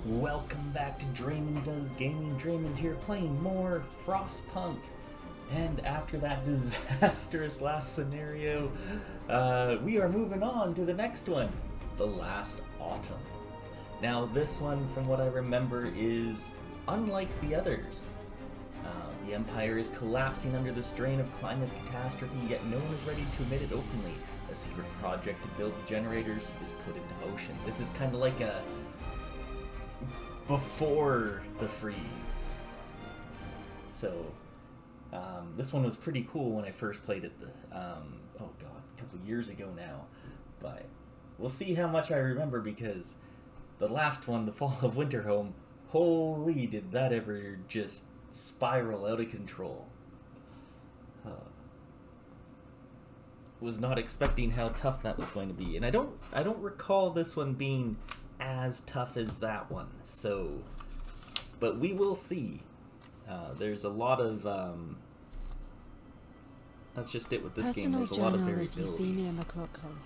Welcome back to DraemondDoesGaming. Draemond here playing more Frostpunk. And after that disastrous last scenario, we are moving on to the next one, The Last Autumn. Now this one, from what I remember, is unlike the others. The Empire is collapsing under the strain of climate catastrophe, yet no one is ready to admit it openly. A secret project to build the generators is put into motion. This is kind of like a before the freeze. So, this one was pretty cool when I first played it, a couple years ago now. But we'll see how much I remember, because the last one, the Fall of Winterhome, holy did that ever just spiral out of control. Was not expecting how tough that was going to be, and I don't recall this one being as tough as that one, so, but we will see. There's a lot of that's just it with this game. There's a lot of variability. Euphemia McLaughlin,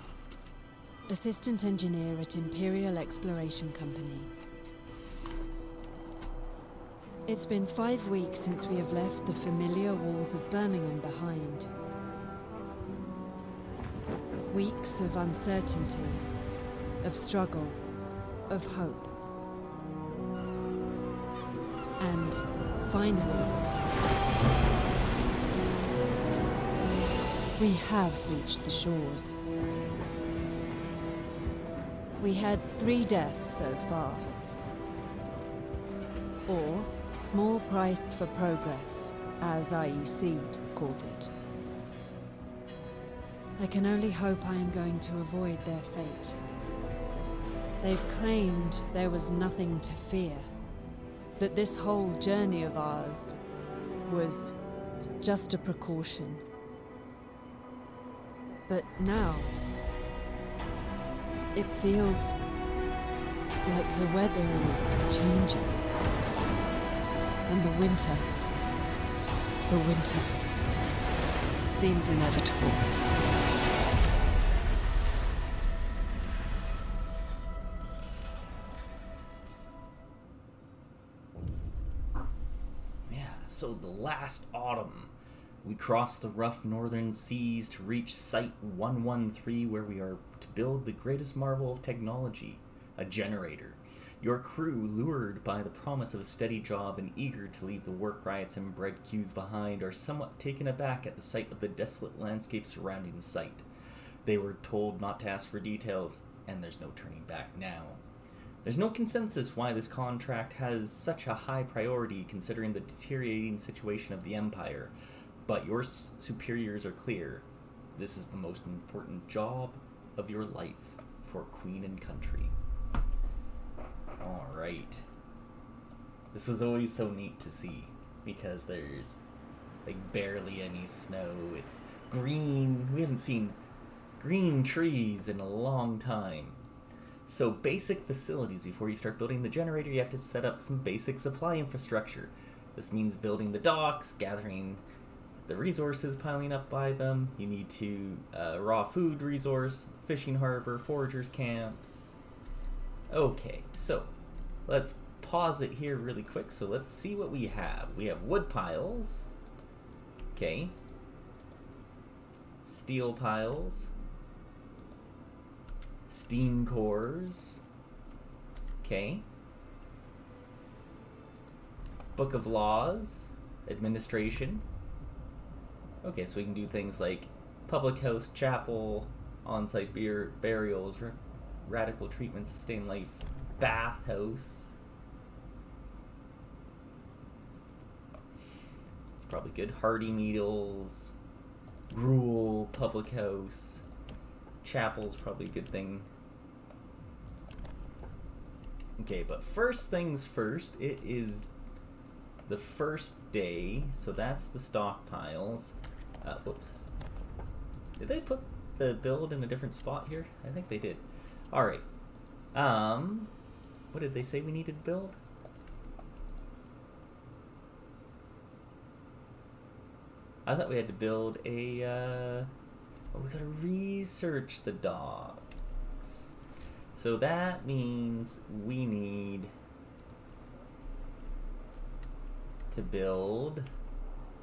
assistant engineer at Imperial Exploration Company. It's been 5 weeks since we have left the familiar walls of Birmingham behind. Weeks of uncertainty, of struggle, of hope. And finally, we have reached the shores. We had 3 deaths so far. Or small price for progress, as IEC called it. I can only hope I am going to avoid their fate. They've claimed there was nothing to fear, that this whole journey of ours was just a precaution. But now, it feels like the weather is changing. And the winter seems inevitable. So the last autumn, we crossed the rough northern seas to reach Site 113, where we are to build the greatest marvel of technology, a generator. Your crew, lured by the promise of a steady job and eager to leave the work riots and bread queues behind, are somewhat taken aback at the sight of the desolate landscape surrounding the site. They were told not to ask for details, and there's no turning back now. There's no consensus why this contract has such a high priority considering the deteriorating situation of the Empire, but your superiors are clear. This is the most important job of your life for Queen and Country. Alright. This was always so neat to see, because there's like barely any snow. It's green. We haven't seen green trees in a long time. So basic facilities. Before you start building the generator, you have to set up some basic supply infrastructure. This means building the docks, gathering the resources piling up by them. You need to raw food resource, fishing harbor, foragers camps. Okay, so let's pause it here really quick. So let's see what we have. We have wood piles. Okay. Steel piles. Steam cores. Okay. Book of Laws. Administration. Okay, so we can do things like public house, chapel, on-site burials, radical treatment, sustain life, bathhouse. Probably good. Hardy needles, gruel, public house. Chapel's probably a good thing. Okay, but first things first, it is the first day, so that's the stockpiles. Whoops. Did they put the build in a different spot here? I think they did. Alright. What did they say we needed to build? I thought we had to build a, we gotta research the docks. So that means we need to build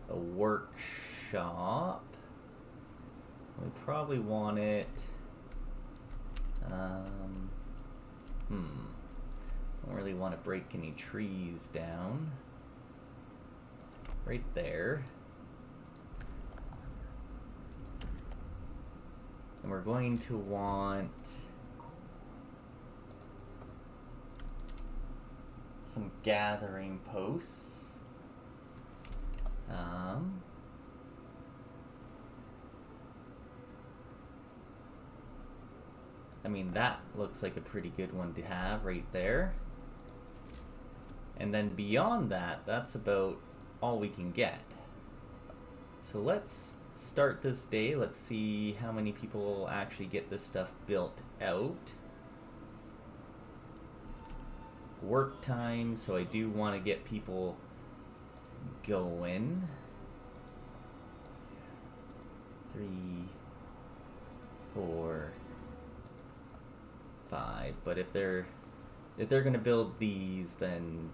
a workshop. We probably want it. Don't really want to break any trees down. Right there. And we're going to want some gathering posts. I mean, that looks like a pretty good one to have right there. And then beyond that, that's about all we can get. So let's start this day. Let's see how many people actually get this stuff built out. Work time, so I do want to get people going. 3, 4, 5. But if they're gonna build these, then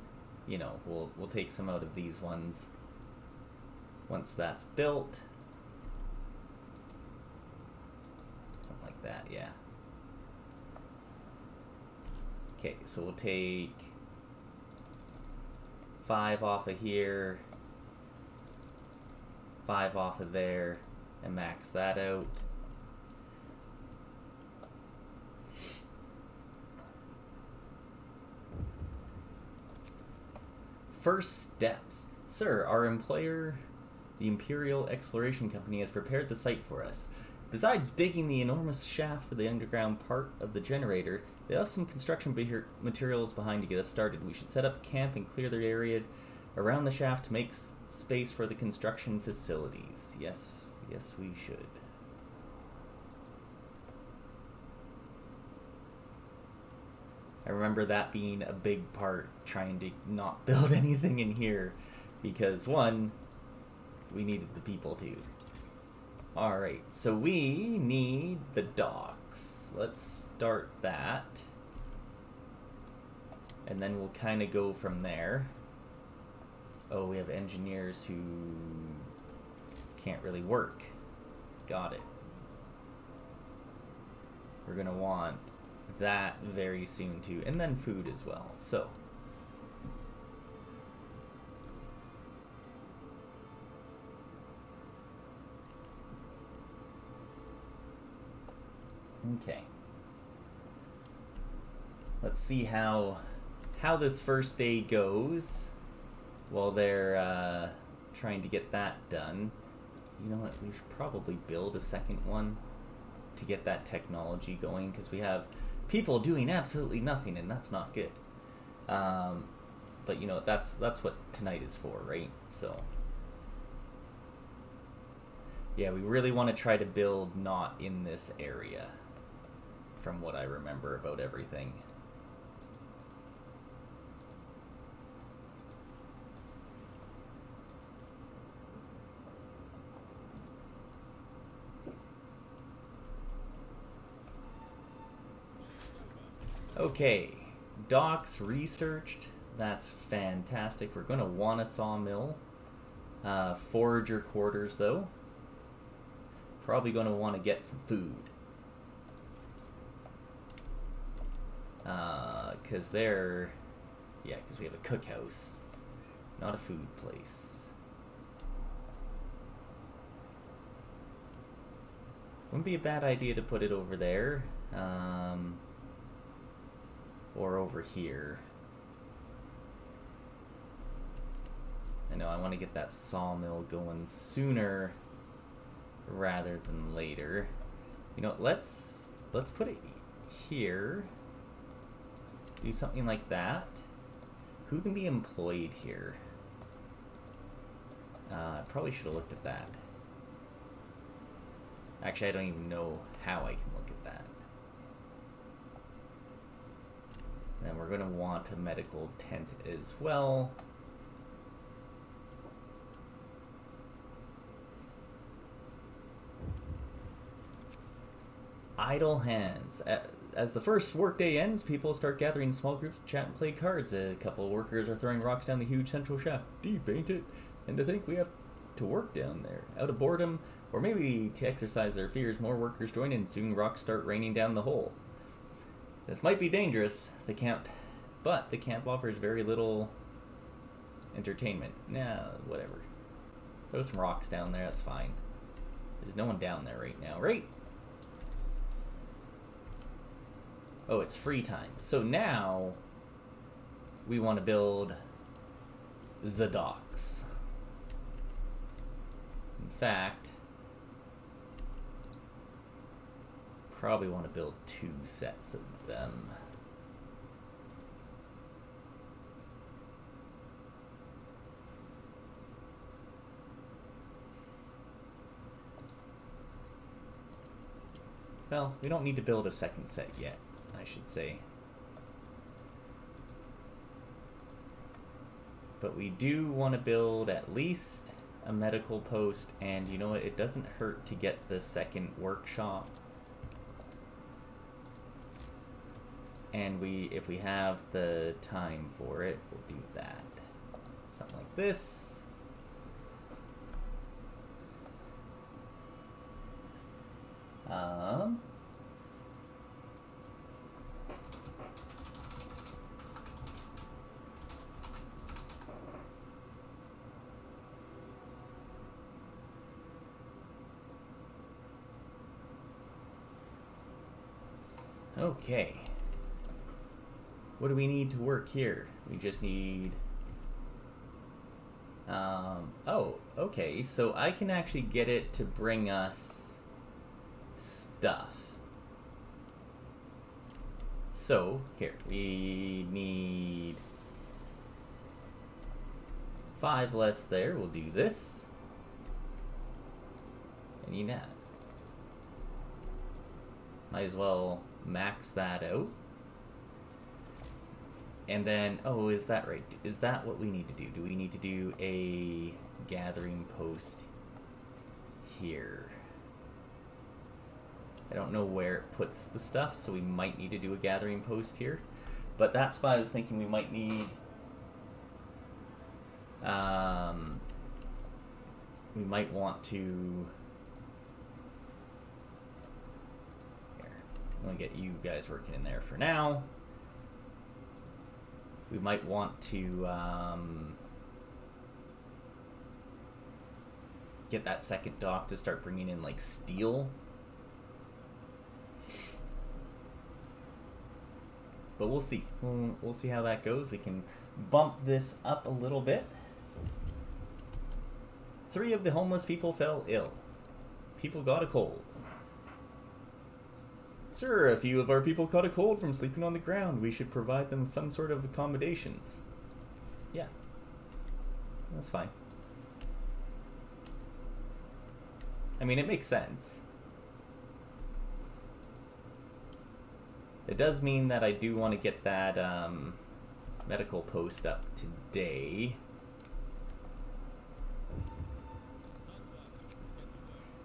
you know we'll take some out of these ones once that's built. Something like that, yeah. Okay, so we'll take 5 off of here, 5 off of there, and max that out. First steps. Sir, our employer, the Imperial Exploration Company, has prepared the site for us. Besides digging the enormous shaft for the underground part of the generator, they have some construction materials behind to get us started. We should set up camp and clear the area around the shaft to make space for the construction facilities. Yes, yes we should. I remember that being a big part, trying to not build anything in here, because one, we needed the people to. Alright, so we need the docks. Let's start that. And then we'll kind of go from there. Oh, we have engineers who can't really work. Got it. We're going to want that very soon too, and then food as well. So okay, let's see how this first day goes while they're trying to get that done. You know what, we should probably build a second one to get that technology going, because we have people doing absolutely nothing, and that's not good. But you know, that's what tonight is for, right? So yeah, we really want to try to build not in this area, from what I remember about everything. Okay, docks researched. That's fantastic. We're going to want a sawmill. Forager quarters, though. Probably going to want to get some food. Because they're... Yeah, because we have a cookhouse. Not a food place. Wouldn't be a bad idea to put it over there. Or over here. I know I want to get that sawmill going sooner rather than later. You know, let's put it here. Do something like that. Who can be employed here? I probably should have looked at that. Actually, I don't even know how I can look at that. Then we're going to want a medical tent as well. Idle hands. as the first workday ends, people start gathering in small groups to chat and play cards. A couple of workers are throwing rocks down the huge central shaft. Deep, ain't it? And to think we have to work down there. Out of boredom, or maybe to exercise their fears, more workers join in and soon rocks start raining down the hole. This might be dangerous, but the camp offers very little entertainment. Nah, whatever. Throw some rocks down there, that's fine. There's no one down there right now, right? Oh, it's free time. So now we want to build the docks. In fact, probably want to build 2 sets of them. Well, we don't need to build a second set yet, I should say. But we do want to build at least a medical post, and you know what, it doesn't hurt to get the second workshop. And if we have the time for it, we'll do that. Something like this. Okay. What do we need to work here? We just need... oh, okay. So I can actually get it to bring us stuff. So, here. We need 5 less there. We'll do this. And you know. Might as well max that out. And then, oh, is that right? Is that what we need to do? Do we need to do a gathering post here? I don't know where it puts the stuff, so we might need to do a gathering post here. But that's why I was thinking we might need... we might want to... Here, I'm going to get you guys working in there for now. We might want to get that second dock to start bringing in like steel. But we'll see. We'll see how that goes. We can bump this up a little bit. 3 of the homeless people fell ill. People got a cold. Sir, a few of our people caught a cold from sleeping on the ground. We should provide them some sort of accommodations. Yeah. That's fine. I mean, it makes sense. It does mean that I do want to get that medical post up today.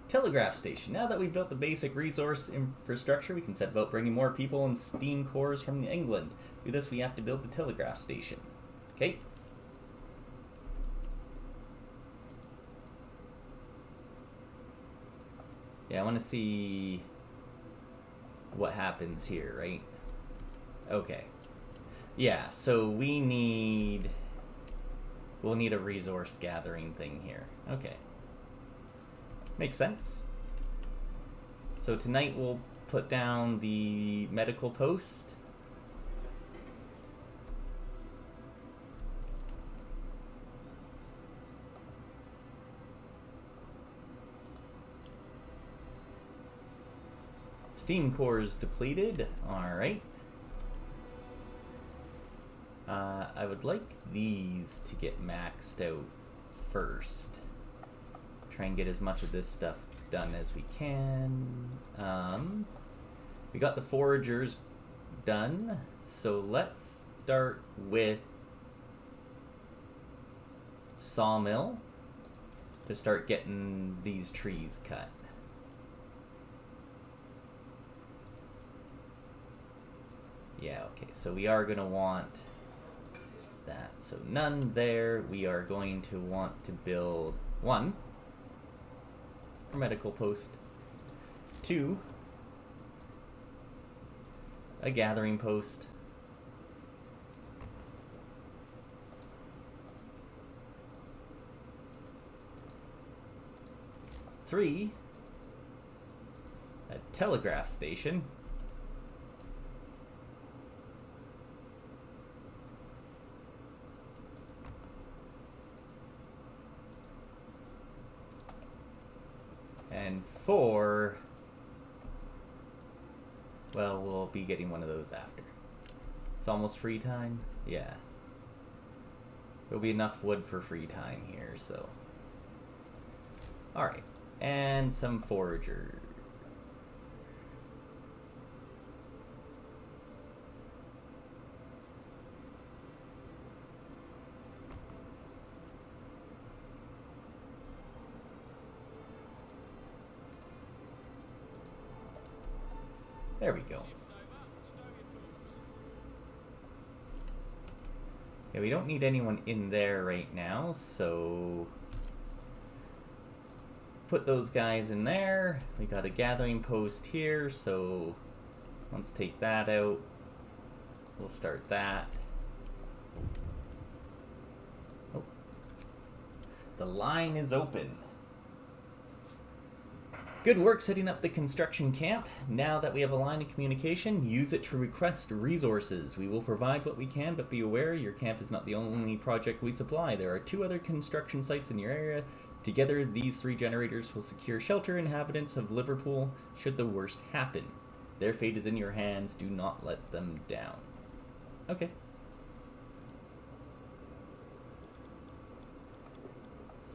Telegraph station. Now that we've built the basic resource infrastructure, we can set about bringing more people and steam cores from England. To do this, we have to build the telegraph station. Okay. Yeah, I want to see what happens here, right? Okay. Yeah, so we'll need a resource gathering thing here. Okay. Makes sense. So tonight we'll put down the medical post. Steam cores depleted. Alright. I would like these to get maxed out first. Try and get as much of this stuff done as we can. We got the foragers done, so let's start with sawmill to start getting these trees cut. Yeah, okay, so we are going to want that. So none there. We are going to want to build 1, a medical post, 2, a gathering post, 3, a telegraph station, 4, well, we'll be getting one of those after. It's almost free time. Yeah. There'll be enough wood for free time here, so. Alright. And some forager. There we go. Yeah, we don't need anyone in there right now, so put those guys in there. We got a gathering post here, so let's take that out. We'll start that. Oh. The line is open. Good work setting up the construction camp. Now that we have a line of communication, use it to request resources. We will provide what we can, but be aware your camp is not the only project we supply. There are 2 other construction sites in your area. Together, these 3 generators will secure shelter inhabitants of Liverpool should the worst happen. Their fate is in your hands. Do not let them down. Okay.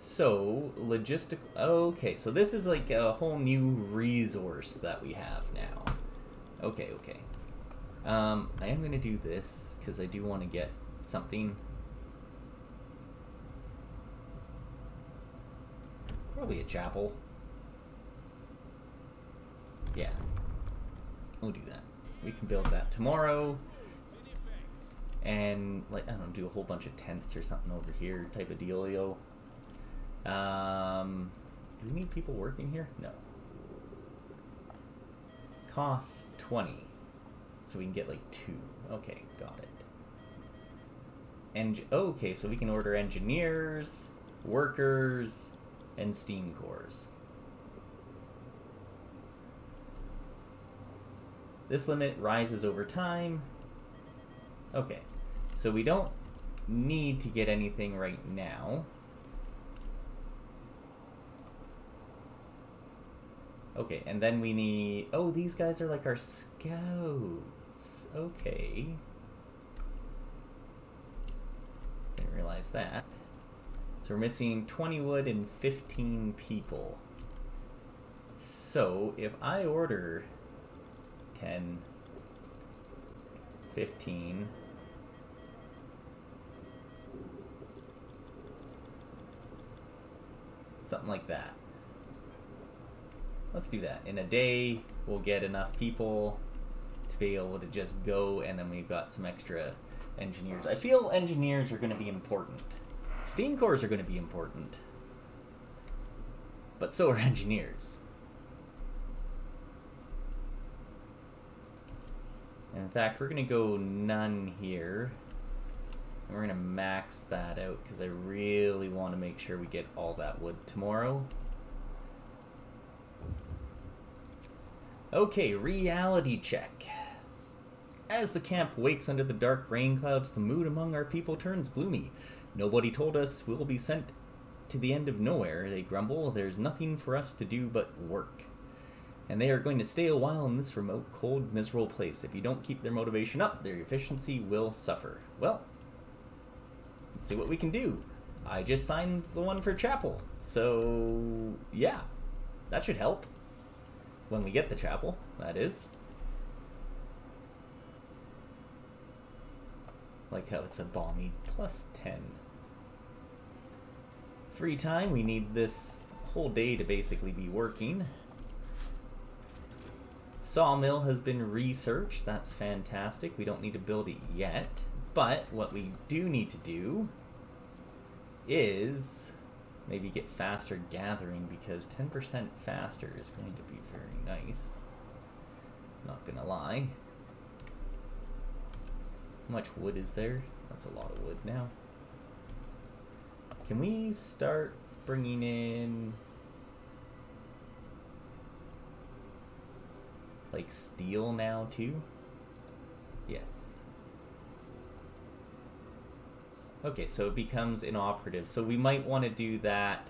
So, logistic... Okay, so this is like a whole new resource that we have now. Okay, okay. I am going to do this, because I do want to get something. Probably a chapel. Yeah. We'll do that. We can build that tomorrow. And, like, I don't know, do a whole bunch of tents or something over here type of dealio. Do we need people working here? No. Cost 20. So we can get like 2. Okay, got it. And okay, so we can order engineers, workers, and steam cores. This limit rises over time. Okay, so we don't need to get anything right now. Okay, and then we need... Oh, these guys are like our scouts. Okay. Didn't realize that. So we're missing 20 wood and 15 people. So, if I order 10, 15... something like that. Let's do that. In a day, we'll get enough people to be able to just go, and then we've got some extra engineers. I feel engineers are going to be important. Steam cores are going to be important. But so are engineers. And in fact, we're going to go none here. And we're going to max that out, because I really want to make sure we get all that wood tomorrow. Okay, reality check. As the camp wakes under the dark rain clouds, the mood among our people turns gloomy. Nobody told us we'll be sent to the end of nowhere, they grumble. There's nothing for us to do but work. And they are going to stay a while in this remote, cold, miserable place. If you don't keep their motivation up, their efficiency will suffer. Well, let's see what we can do. I just signed the one for chapel. So, yeah, that should help. When we get the chapel, that is. Like how it's a balmy plus 10. Free time, we need this whole day to basically be working. Sawmill has been researched. That's fantastic. We don't need to build it yet. But what we do need to do is maybe get faster gathering, because 10% faster is going to be very nice. Not gonna lie. How much wood is there? That's a lot of wood now. Can we start bringing in like steel now too? Yes. Okay, so it becomes inoperative. So we might want to do that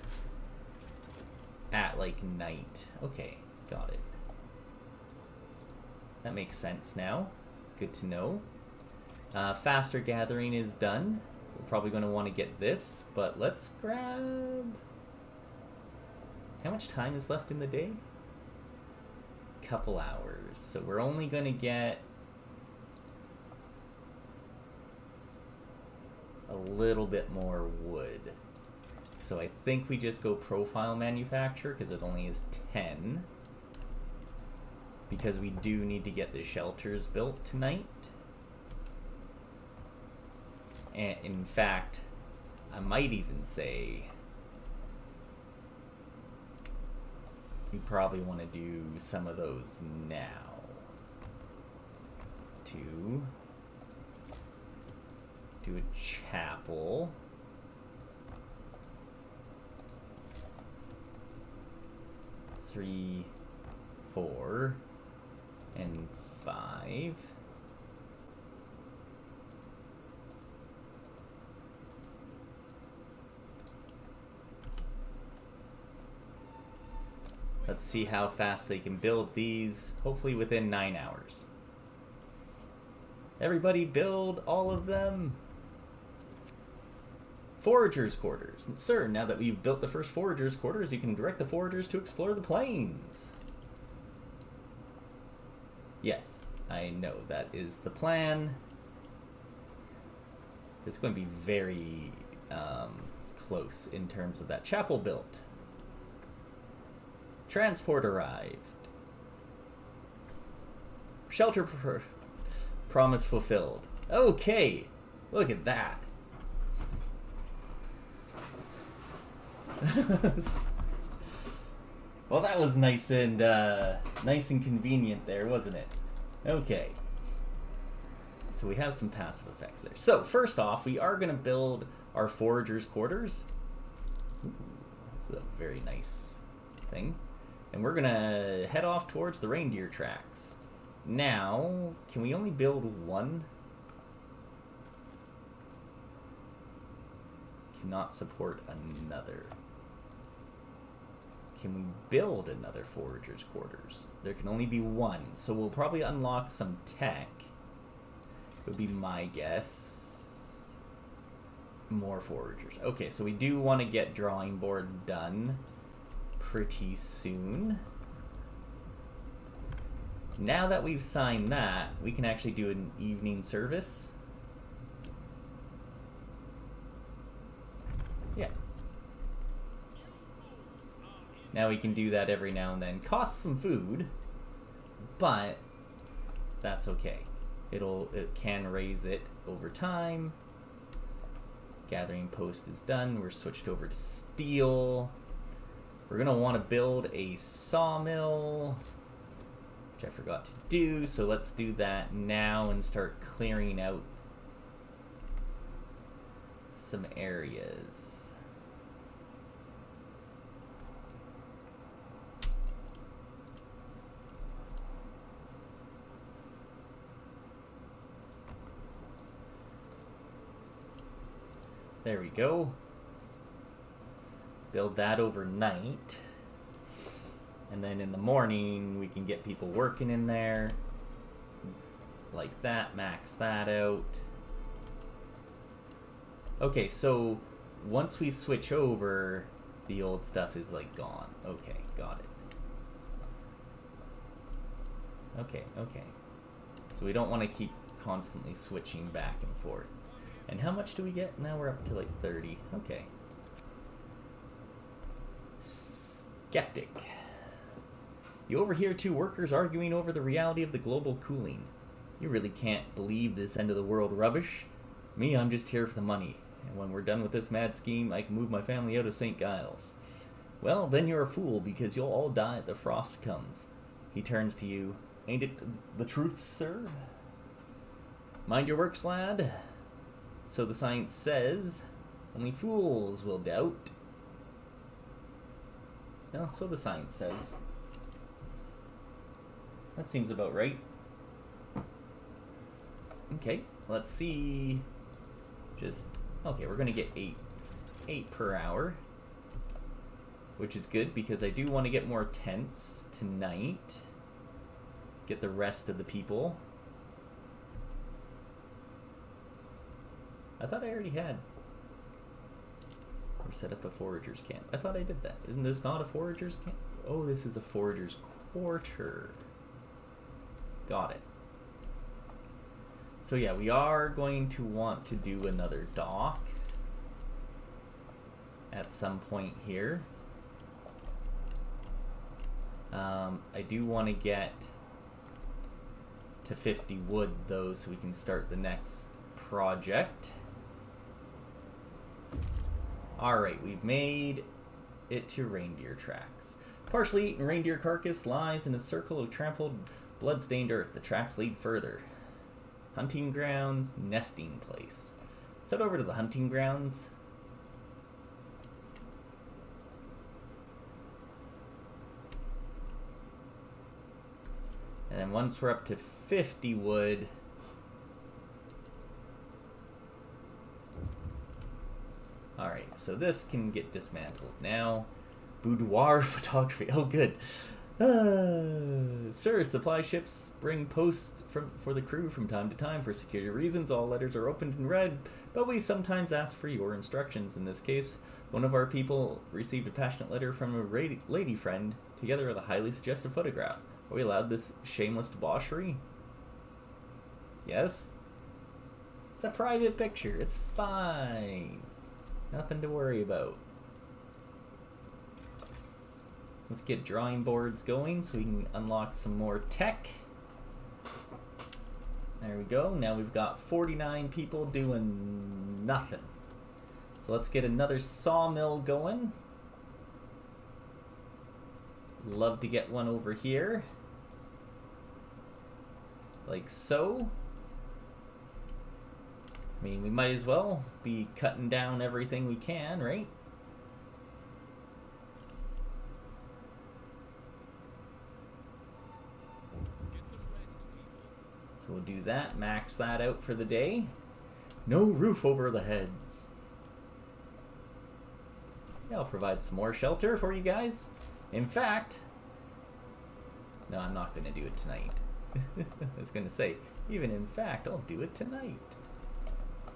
at like night. Okay, got it. That makes sense now. Good to know. Faster gathering is done. We're probably going to want to get this, but let's grab... How much time is left in the day? Couple hours. So we're only going to get a little bit more wood. So I think we just go profile manufacture, because it only is 10. Because we do need to get the shelters built tonight. And in fact, I might even say we probably want to do some of those now. To do a chapel. Three, 4, and 5. Let's see how fast they can build these, hopefully within 9 hours. Everybody build all of them. Foragers' quarters. Sir, now that we've built the first foragers' quarters, you can direct the foragers to explore the plains. Yes, I know that is the plan. It's going to be very close in terms of that chapel built. Transport arrived. Shelter promise fulfilled. Okay, look at that. Well, that was nice and convenient there, wasn't it? Okay. So we have some passive effects there. So first off, we are going to build our foragers' quarters. Ooh, this is a very nice thing. And we're going to head off towards the reindeer tracks. Now, can we only build one? Cannot support another. Can we build another forager's quarters? There can only be one, so we'll probably unlock some tech. Would be my guess. More foragers. Okay, so we do want to get drawing board done pretty soon. Now that we've signed that, we can actually do an evening service. Yeah. Now we can do that every now and then. Costs some food, but that's okay. It can raise it over time. Gathering post is done. We're switched over to steel. We're gonna want to build a sawmill, which I forgot to do, so let's do that now and start clearing out some areas. There we go. Build that overnight. And then in the morning, we can get people working in there. Like that, max that out. Okay, so once we switch over, the old stuff is like gone. Okay, got it. Okay. So we don't want to keep constantly switching back and forth. And how much do we get? Now we're up to like 30. Okay. Skeptic. You overhear two workers arguing over the reality of the global cooling. You really can't believe this end of the world rubbish. Me, I'm just here for the money. And when we're done with this mad scheme, I can move my family out of St. Giles. Well, then you're a fool, because you'll all die if the frost comes. He turns to you. Ain't it the truth, sir? Mind your works, lad. So the science says. Only fools will doubt. No, so the science says. That seems about right. Okay, let's see. Okay, we're gonna get 8 per hour, which is good because I do want to get more tents tonight. Get the rest of the people. I thought I already had. Or set up a foragers camp. I thought I did that. Isn't this not a foragers camp? Oh, this is a foragers quarter. Got it. So yeah, we are going to want to do another dock at some point here. I do want to get to 50 wood though, so we can start the next project. Alright, we've made it to reindeer tracks. Partially eaten reindeer carcass lies in a circle of trampled, blood-stained earth. The tracks lead further. Hunting grounds, nesting place. Let's head over to the hunting grounds. And then once we're up to 50 wood, alright, so this can get dismantled now. Boudoir photography. Oh, good. Sir, supply ships bring posts for the crew from time to time for security reasons. All letters are opened and read, but we sometimes ask for your instructions. In this case, one of our people received a passionate letter from a lady friend, together with a highly suggestive photograph. Are we allowed this shameless debauchery? Yes? It's a private picture. It's fine. Nothing to worry about. Let's get drawing boards going so we can unlock some more tech. There we go. Now we've got 49 people doing nothing. So let's get another sawmill going. Love to get one over here. Like so. I mean, we might as well be cutting down everything we can, right? So we'll do that, max that out for the day. No roof over the heads. Yeah, I'll provide some more shelter for you guys. In fact, no, I'm not going to do it tonight. I was going to say, even in fact, I'll do it tonight.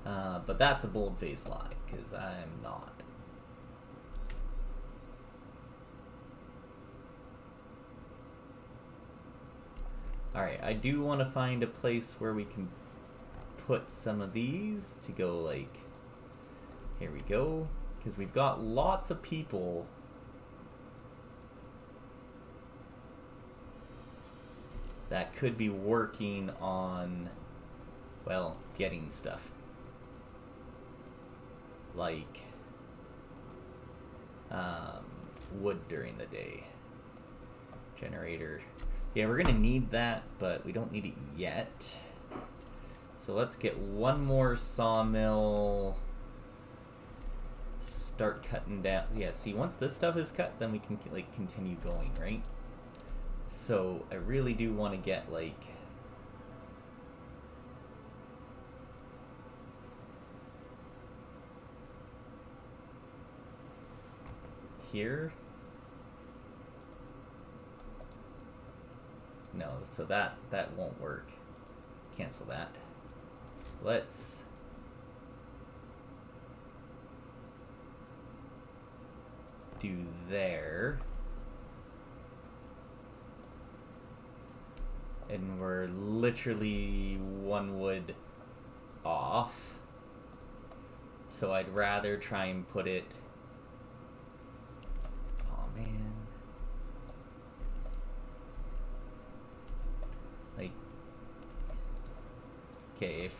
But that's a bold-faced lie, because I'm not. Alright, I do want to find a place where we can put some of these to go, like, here we go. Because we've got lots of people that could be working on, well, getting stuff. Like, wood during the day. Generator. Yeah, we're gonna need that, but we don't need it yet. So let's get one more sawmill. Start cutting down. Yeah, see, once this stuff is cut, then we can, like, continue going, right? So I really do want to get, like, here. No, so that won't work. Cancel that. Let's do there. And we're literally one wood off. So I'd rather try and put it... Oh, man.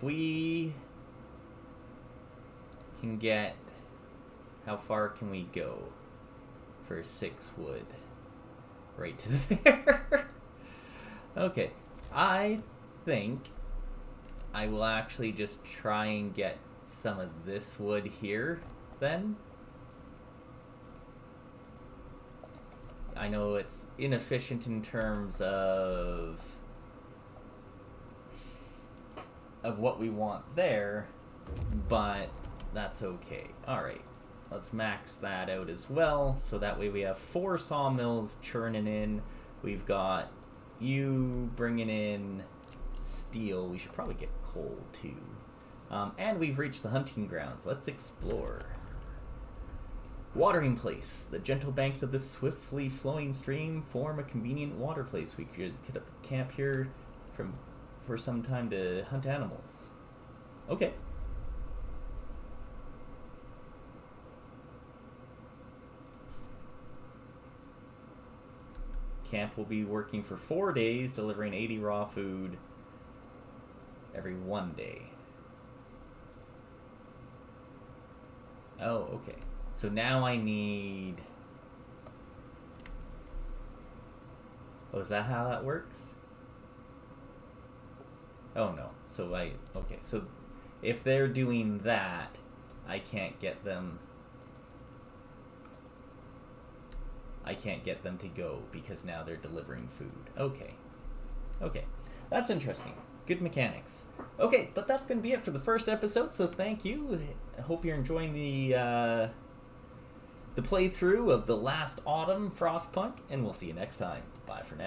we can get... How far can we go for 6 wood? Right to there. Okay, I think I will actually just try and get some of this wood here, then. I know it's inefficient in terms of what we want there, but that's okay. Alright, let's max that out as well, so that way we have 4 sawmills churning in. We've got you bringing in steel. We should probably get coal too. And we've reached the hunting grounds. Let's explore. Watering place. The gentle banks of this swiftly flowing stream form a convenient water place. We could camp here for some time to hunt animals. Okay. Camp will be working for 4 days, delivering 80 raw food every 1 day. Oh, okay. So now I need... Oh, is that how that works? Oh, no. So okay, so if they're doing that, I can't get them... I can't get them to go because now they're delivering food. Okay. Okay. That's interesting. Good mechanics. Okay, but that's going to be it for the first episode, so thank you. I hope you're enjoying the playthrough of The Last Autumn Frostpunk, and we'll see you next time. Bye for now.